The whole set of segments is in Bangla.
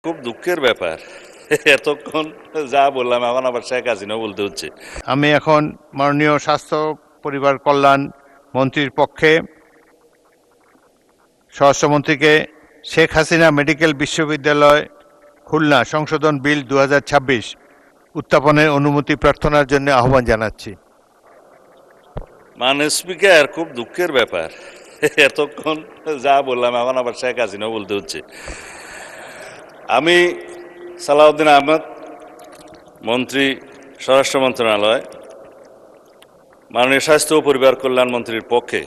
খুব দুঃখের ব্যাপার। এতক্ষণ যা বললাম এখন আবার শেখ হাসিনা বলতে হচ্ছে। আমি এখন মাননীয় স্বাস্থ্য পরিবার কল্যাণ মন্ত্রীর পক্ষে স্বরাষ্ট্রমন্ত্রীকে শেখ হাসিনা মেডিকেল বিশ্ববিদ্যালয় খুলনা সংশোধন বিল 2026 উত্থাপনের অনুমতি প্রার্থনার জন্য আহ্বান জানাচ্ছি। স্পিকার, খুব দুঃখের ব্যাপার। এতক্ষণ যা বললাম এখন আবার শেখ হাসিনা বলতে হচ্ছে। আমি সালাউদ্দিন আহমেদ, মন্ত্রী স্বরাষ্ট্র মন্ত্রণালয়, মাননীয় স্বাস্থ্য ও পরিবার কল্যাণ মন্ত্রীর পক্ষে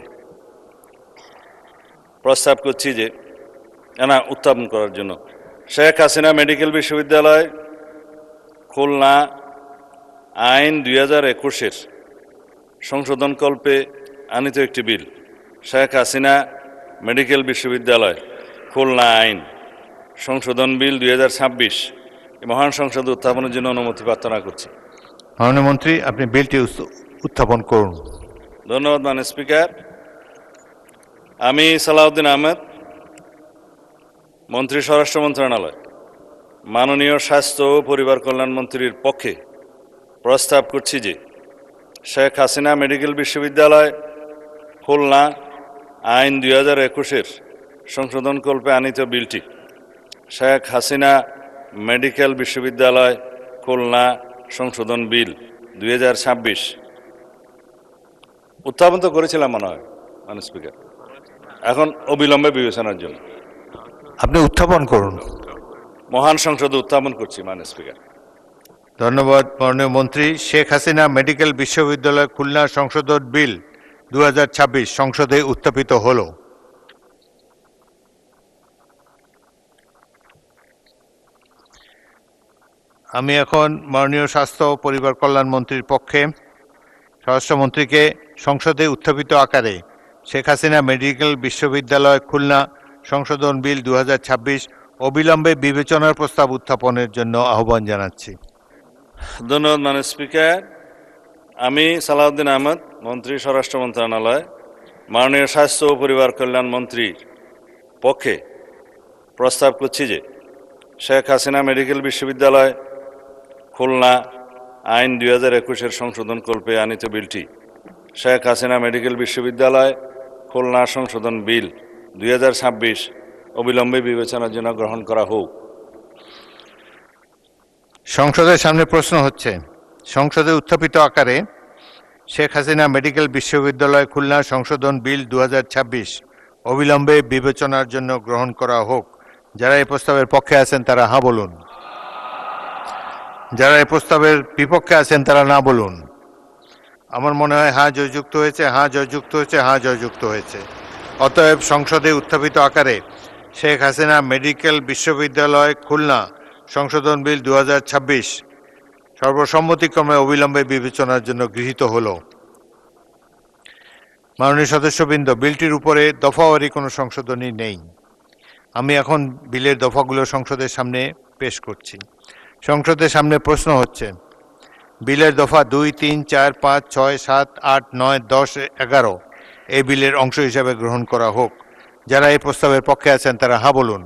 প্রস্তাব করছি যে উত্থাপন করার জন্য শেখ হাসিনা মেডিকেল বিশ্ববিদ্যালয় খুলনা আইন 2021-এর সংশোধনকল্পে আনিত একটি বিল, শেখ হাসিনা মেডিকেল বিশ্ববিদ্যালয় খুলনা আইন সংশোধন বিল 2026 মহান সংসদে উত্থাপনের জন্য অনুমতি প্রার্থনা করছি। মাননীয় মন্ত্রী, আপনি বিলটি উত্থাপন করুন। ধন্যবাদ মাননীয় স্পিকার। আমি সালাউদ্দিন আহমেদ, মন্ত্রী স্বরাষ্ট্র মন্ত্রণালয়, মাননীয় স্বাস্থ্য ও পরিবার কল্যাণ মন্ত্রীর পক্ষে প্রস্তাব করছি যে শেখ হাসিনা মেডিকেল বিশ্ববিদ্যালয় খুলনা আইন 2021-এর সংশোধনকল্পে আনিত বিলটি, শেখ হাসিনা মেডিকেল বিশ্ববিদ্যালয় খুলনা সংশোধন বিল 2026 উত্থাপন তো করেছিলাম মনে হয় মাননীয় স্পিকার, এখন অবিলম্বে বিবেচনার জন্য আপনি উত্থাপন করুন। মহান সংসদে উত্থাপন করছি মাননীয় স্পিকার। ধন্যবাদ মাননীয় মন্ত্রী। শেখ হাসিনা মেডিকেল বিশ্ববিদ্যালয় খুলনা সংশোধন বিল 2026 সংসদে উত্থাপিত হলো। আমি এখন মাননীয় স্বাস্থ্য ও পরিবার কল্যাণ মন্ত্রীর পক্ষে স্বরাষ্ট্রমন্ত্রীকে সংসদে উত্থাপিত আকারে শেখ হাসিনা মেডিকেল বিশ্ববিদ্যালয় খুলনা সংশোধন বিল 2026 অবিলম্বে বিবেচনার প্রস্তাব উত্থাপনের জন্য আহ্বান জানাচ্ছি। ধন্যবাদ মাননীয় স্পিকার। আমি সালাউদ্দিন আহমেদ, মন্ত্রী স্বরাষ্ট্র মন্ত্রণালয়, মাননীয় স্বাস্থ্য ও পরিবার কল্যাণ মন্ত্রীর পক্ষে প্রস্তাব করছি যে শেখ হাসিনা মেডিকেল বিশ্ববিদ্যালয় খুলনা আইন 2021-এর সংশোধনকল্পে আনিত বিলটি, শেখ হাসিনা মেডিকেল বিশ্ববিদ্যালয় খুলনা সংশোধন বিল 2026 অবিলম্বে বিবেচনার জন্য গ্রহণ করা হোক। সংসদের সামনে প্রশ্ন হচ্ছে, সংসদে উত্থাপিত আকারে শেখ হাসিনা মেডিকেল বিশ্ববিদ্যালয় খুলনা সংশোধন বিল 2026 অবিলম্বে বিবেচনার জন্য গ্রহণ করা হোক। যারা এই প্রস্তাবের পক্ষে আছেন তারা হ্যাঁ বলুন, যারা এই প্রস্তাবের বিপক্ষে আছেন তারা না বলুন। আমার মনে হয় হ্যাঁ জয়যুক্ত হয়েছে, হ্যাঁ জয়যুক্ত হয়েছে, হ্যাঁ জয়যুক্ত হয়েছে। অতএব সংসদে উত্থাপিত আকারে শেখ হাসিনা মেডিকেল বিশ্ববিদ্যালয় খুলনা সংশোধন বিল 2026 সর্বসম্মতিক্রমে অবিলম্বে বিবেচনার জন্য গৃহীত হল। মাননীয় সদস্যবৃন্দ, বিলটির উপরে দফাওয়ারি কোনো সংশোধনী নেই। আমি এখন বিলের দফাগুলো সংসদের সামনে পেশ করছি। সংসদের সামনে প্রশ্ন হচ্ছে, বিলের দফা 2, 3, 4, 5, 6, 7, 8, 9, 10, 11 এই বিলের অংশ হিসাবে গ্রহণ করা হোক। যারা এই প্রস্তাবের পক্ষে আছেন তারা হ্যাঁ বলুন,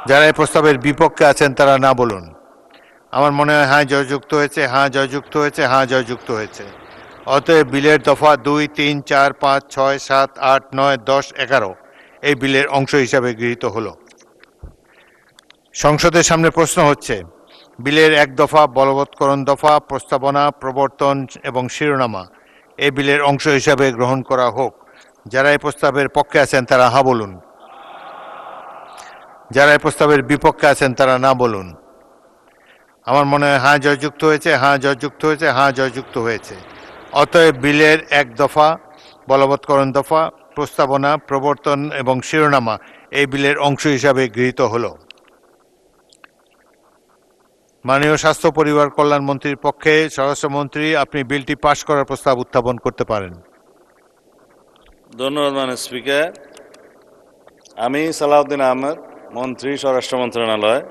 যারা এই প্রস্তাবের বিপক্ষে আছেন তারা না বলুন। আমার মনে হয় হ্যাঁ জয়যুক্ত হয়েছে, হ্যাঁ জয়যুক্ত হয়েছে, হ্যাঁ জয়যুক্ত হয়েছে। অতএব বিলের দফা 2, 3, 4, 5, 6, 7, 8, 9, 10, 11 এই বিলের অংশ হিসাবে গৃহীত হলো। সংসদের সামনে প্রশ্ন হচ্ছে, বিলের 1 দফা বলবৎকরণ দফা, প্রস্তাবনা, প্রবর্তন এবং শিরোনামা এই বিলের অংশ হিসাবে গ্রহণ করা হোক। যারা এই প্রস্তাবের পক্ষে আছেন তারা হ্যাঁ বলুন, যারা এই প্রস্তাবের বিপক্ষে আছেন তারা না বলুন। আমার মনে হয় হ্যাঁ জয়যুক্ত হয়েছে, হ্যাঁ জয়যুক্ত হয়েছে, হ্যাঁ জয়যুক্ত হয়েছে। অতএব বিলের 1 দফা বলবৎকরণ দফা, প্রস্তাবনা, প্রবর্তন এবং শিরোনামা এই বিলের অংশ হিসাবে গৃহীত হলো। মাননীয় স্বাস্থ্য পরিবার কল্যাণ মন্ত্রীর পক্ষে স্বরাষ্ট্রমন্ত্রী, আপনি বিলটি পাশ করার প্রস্তাব উত্থাপন করতে পারেন। ধন্যবাদ মাননীয় স্পিকার। আমি সালাউদ্দিন আহমেদ, মন্ত্রী স্বরাষ্ট্র মন্ত্রণালয়,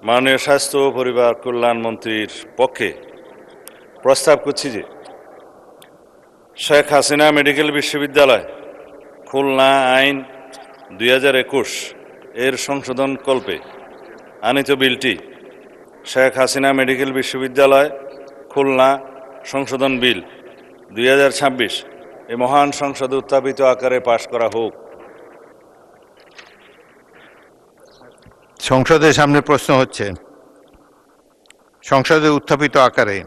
মাননীয় স্বাস্থ্য ও পরিবার কল্যাণ মন্ত্রীর পক্ষে প্রস্তাব করছি যে শেখ হাসিনা মেডিকেল বিশ্ববিদ্যালয় খুলনা আইন 2021 এর সংশোধনকল্পে আনিত বিলটি শেখ হাসিনা মেডিকেল বিশ্ববিদ্যালয় খুলনা সংশোধন বিল 2026 এই মহান সংসদে উত্থাপিত আকারে পাশ করা হোক। সংসদের সামনে প্রশ্ন হচ্ছে, সংসদে উত্থাপিত আকারে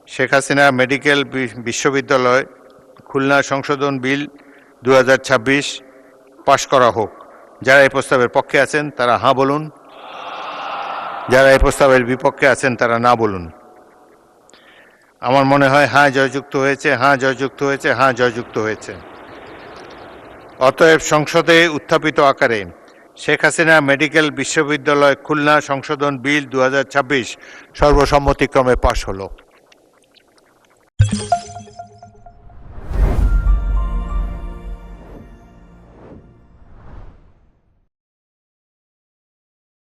শেখ হাসিনা মেডিকেল বিশ্ববিদ্যালয় খুলনা সংশোধন বিল 2026 পাশ করা হোক। যারা এই প্রস্তাবের পক্ষে আছেন তারা হাঁ বলুন, যারা এই প্রস্তাবের বিপক্ষে আছেন তারা না বলুন। আমার মনে হয় হ্যাঁ জয়যুক্ত হয়েছে, হ্যাঁ জয়যুক্ত হয়েছে, হ্যাঁ জয়যুক্ত হয়েছে। অতএব সংসদে উত্থাপিত আকারে শেখ হাসিনা মেডিকেল বিশ্ববিদ্যালয় খুলনা সংশোধন বিল 2026 সর্বসম্মতিক্রমে পাশ হলো।